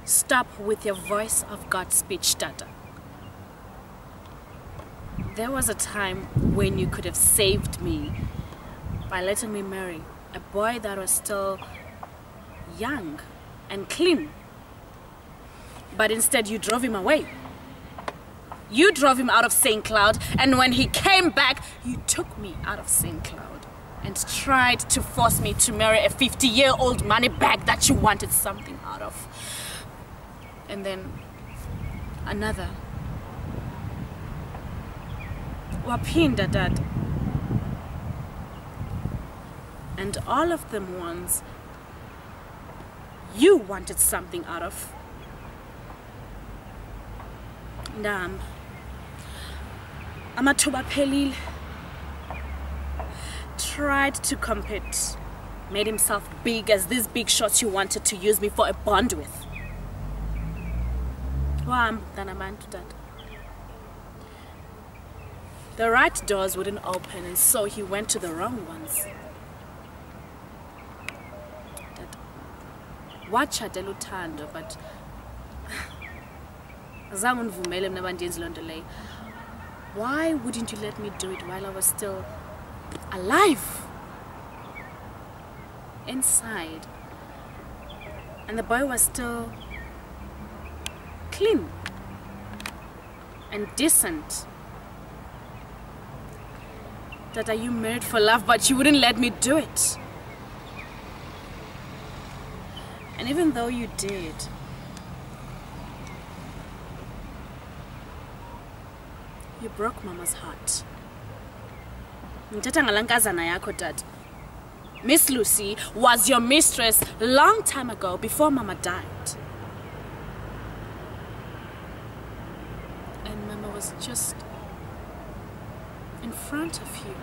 Stop with your voice of God speech, Tata. There was a time when you could have saved me by letting me marry a boy that was still young and clean. But instead you drove him away. You drove him out of St. Cloud, and when he came back, you took me out of St. Cloud and tried to force me to marry a 50-year-old money bag that you wanted something out of. And then another. Wapinda, Dad. And all of them ones you wanted something out of. Ndam. Amathuba Pelil tried to compete, made himself big as these big shots you wanted to use me for a bond with. The right doors wouldn't open, and so he went to the wrong ones. Watch Adelutando, but why wouldn't you let me do it while I was still alive? Inside. And the boy was still clean and decent. Tata, you married for love, but you wouldn't let me do it. And even though you did, you broke Mama's heart. Miss Lucy was your mistress long time ago, before Mama died. And Mama was just in front of you.